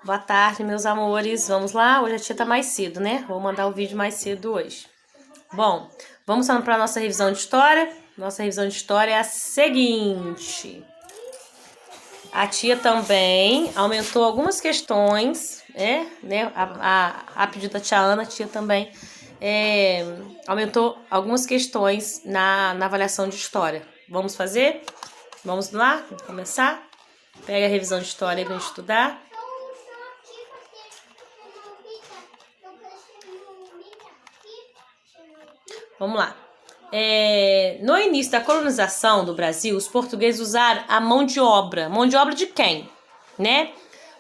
Boa tarde, meus amores. Vamos lá? Hoje a tia tá mais cedo, né? Vou mandar o vídeo mais cedo hoje. Bom, vamos para a nossa revisão de história. Nossa revisão de história é a seguinte. A tia também aumentou algumas questões, né? A pedido da tia Ana, a tia também aumentou algumas questões na avaliação de história. Vamos fazer? Vamos lá? Vamos começar? Pega a revisão de história aí pra gente estudar. Vamos lá. No início da colonização do Brasil, os portugueses usaram a mão de obra. Mão de obra de quem? Né?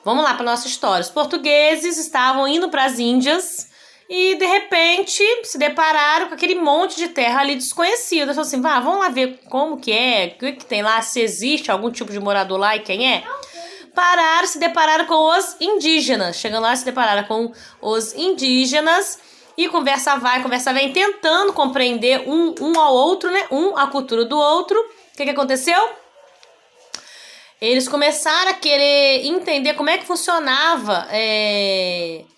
Vamos lá para nossa história. Os portugueses estavam indo para as Índias e, de repente, se depararam com aquele monte de terra ali desconhecida. Falaram assim, vamos lá ver como que é, o que tem lá, se existe algum tipo de morador lá e quem é. Se depararam com os indígenas. Chegando lá, se depararam com os indígenas. E conversa vai, conversa vem, tentando compreender um ao outro, né? A cultura do outro. O que aconteceu? Eles começaram a querer entender como é que funcionava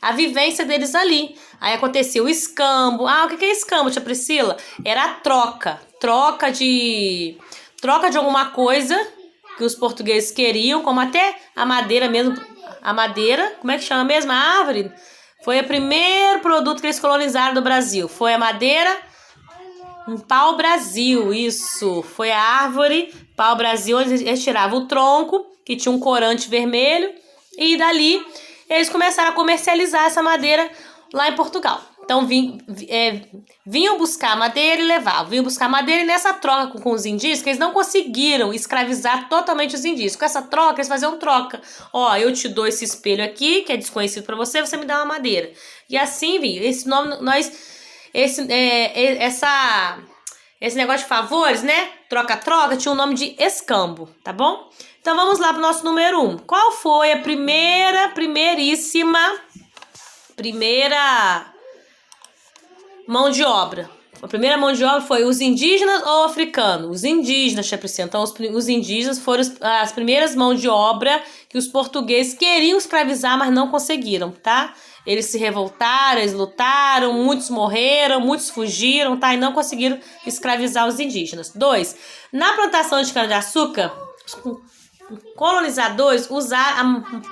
a vivência deles ali. Aí aconteceu o escambo. O que é escambo, tia Priscila? Era a troca. Troca de alguma coisa que os portugueses queriam, como até a madeira mesmo. A madeira, como é que chama mesmo? A árvore. Foi o primeiro produto que eles colonizaram do Brasil. Foi a madeira, um pau-brasil, isso. Foi a árvore, pau-brasil, onde eles tiravam o tronco, que tinha um corante vermelho. E dali, eles começaram a comercializar essa madeira lá em Portugal. Então, vinham buscar madeira e levavam. Vinham buscar madeira e nessa troca com os indígenas, que eles não conseguiram escravizar totalmente os indígenas. Com essa troca, eles faziam troca. Eu te dou esse espelho aqui, que é desconhecido para você, você me dá uma madeira. E assim, esse nome, esse negócio de favores, né? Troca-troca, tinha o nome de escambo, tá bom? Então, vamos lá pro nosso número 1. Qual foi a primeira mão de obra? A primeira mão de obra foi os indígenas ou africanos? Os indígenas, tia Priscila. Então, os indígenas foram as primeiras mãos de obra que os portugueses queriam escravizar, mas não conseguiram, tá? Eles se revoltaram, eles lutaram, muitos morreram, muitos fugiram, tá? E não conseguiram escravizar os indígenas. 2. Na plantação de cana-de-açúcar, os colonizadores usaram a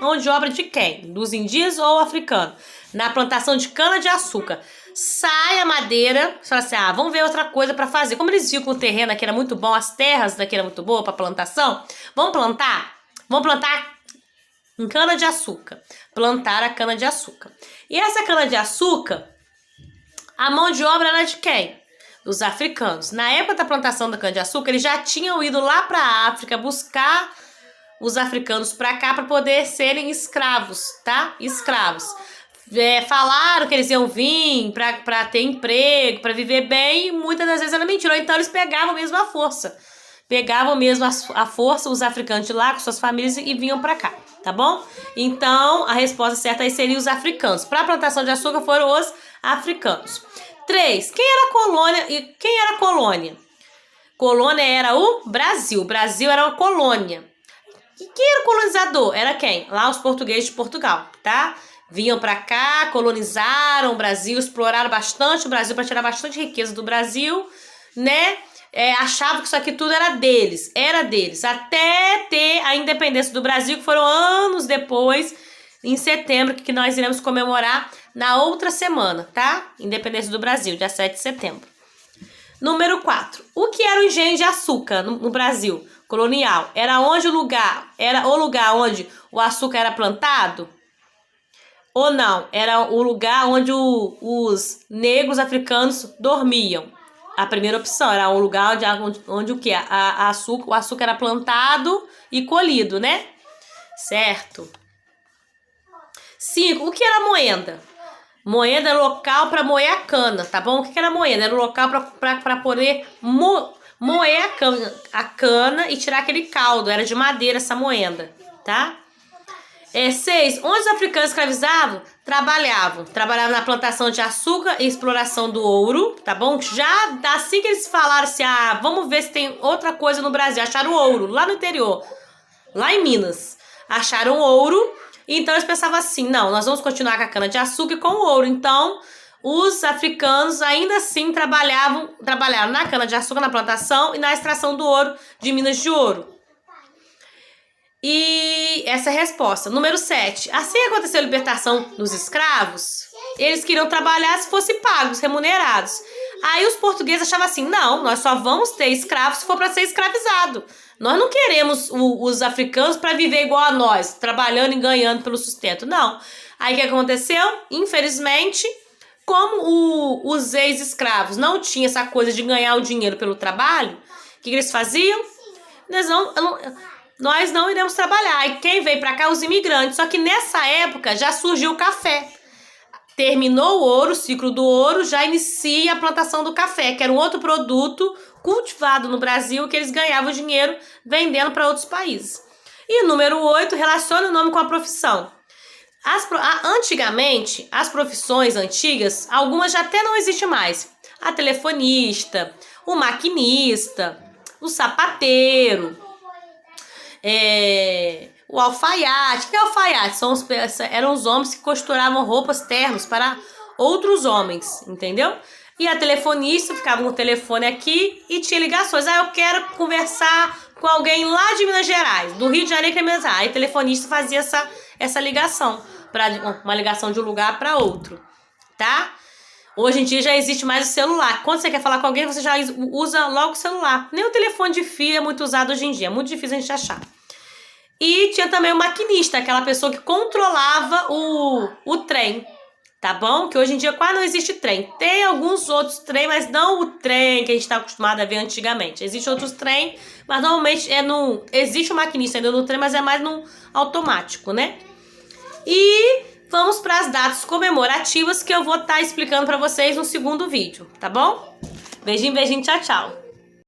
mão de obra de quem? Dos indígenas ou africanos? Na plantação de cana-de-açúcar. Sai a madeira, você fala assim, vamos ver outra coisa para fazer. Como eles viram que o terreno aqui era muito bom, as terras daqui eram muito boas para plantação, vamos plantar em cana-de-açúcar. Plantar a cana-de-açúcar. E essa cana-de-açúcar, a mão de obra era de quem? Dos africanos. Na época da plantação da cana-de-açúcar, eles já tinham ido lá para a África buscar os africanos para cá para poder serem escravos, tá? Escravos. Falaram que eles iam vir para ter emprego, para viver bem, e muitas das vezes era mentira. Então eles pegavam mesmo a força. Pegavam mesmo a força, os africanos de lá, com suas famílias, e vinham para cá, tá bom? Então a resposta certa aí seria os africanos. Para a plantação de açúcar foram os africanos. 3. Quem era a colônia? E quem era a colônia? Colônia era o Brasil. O Brasil era uma colônia. E quem era o colonizador? Era quem? Lá os portugueses de Portugal, tá? Vinham para cá, colonizaram o Brasil, exploraram bastante o Brasil para tirar bastante riqueza do Brasil, né? Achavam que isso aqui tudo era deles, até ter a independência do Brasil, que foram anos depois, em setembro, que nós iremos comemorar na outra semana, tá? Independência do Brasil, dia 7 de setembro. Número 4. O que era o engenho de açúcar no Brasil colonial? Era o lugar onde o açúcar era plantado? Ou não? Era o lugar onde os negros africanos dormiam. A primeira opção era um lugar onde o quê? O açúcar era plantado e colhido, né? Certo. 5. O que era moenda? Moenda era local para moer a cana, tá bom? O que era moenda? Era o local para poder moer a cana e tirar aquele caldo. Era de madeira essa moenda, tá? 6. Onde os africanos escravizavam? Trabalhavam na plantação de açúcar e exploração do ouro, tá bom? Já assim que eles falaram assim, vamos ver se tem outra coisa no Brasil. Acharam ouro lá no interior, lá em Minas. acharam ouro, então eles pensavam assim, não, nós vamos continuar com a cana-de-açúcar e com o ouro. Então, os africanos ainda assim trabalharam na cana-de-açúcar, na plantação e na extração do ouro, de minas de ouro. E essa é a resposta. Número 7. Assim que aconteceu a libertação dos escravos, eles queriam trabalhar se fossem pagos, remunerados. Aí os portugueses achavam assim, não, nós só vamos ter escravos se for para ser escravizado. Nós não queremos os africanos para viver igual a nós, trabalhando e ganhando pelo sustento, não. Aí o que aconteceu? Infelizmente, como os ex-escravos não tinham essa coisa de ganhar o dinheiro pelo trabalho, o que eles faziam? Nós não iremos trabalhar. E quem veio para cá? Os imigrantes. Só que nessa época já surgiu o café. Terminou o ouro, o ciclo do ouro, já inicia a plantação do café, que era um outro produto cultivado no Brasil que eles ganhavam dinheiro vendendo para outros países. E número 8, relaciona o nome com a profissão. Antigamente, as profissões antigas, algumas já até não existem mais. A telefonista, o maquinista, o sapateiro, o alfaiate. O que é alfaiate? Eram os homens que costuravam roupas, ternos para outros homens, entendeu? E a telefonista ficava no telefone aqui e tinha ligações. Eu quero conversar com alguém lá de Minas Gerais, do Rio de Janeiro, que é Minas Gerais. Aí o telefonista fazia essa ligação, uma ligação de um lugar para outro, tá? Hoje em dia já existe mais o celular. Quando você quer falar com alguém, você já usa logo o celular. Nem o telefone de fio é muito usado hoje em dia. É muito difícil a gente achar. E tinha também o maquinista, aquela pessoa que controlava o trem. Tá bom? Que hoje em dia quase não existe trem. Tem alguns outros trem, mas não o trem que a gente está acostumado a ver antigamente. Existem outros trem, mas normalmente existe o maquinista ainda no trem, mas é mais no automático, né? E vamos para as datas comemorativas que eu vou estar explicando para vocês no segundo vídeo, tá bom? Beijinho, beijinho, tchau, tchau.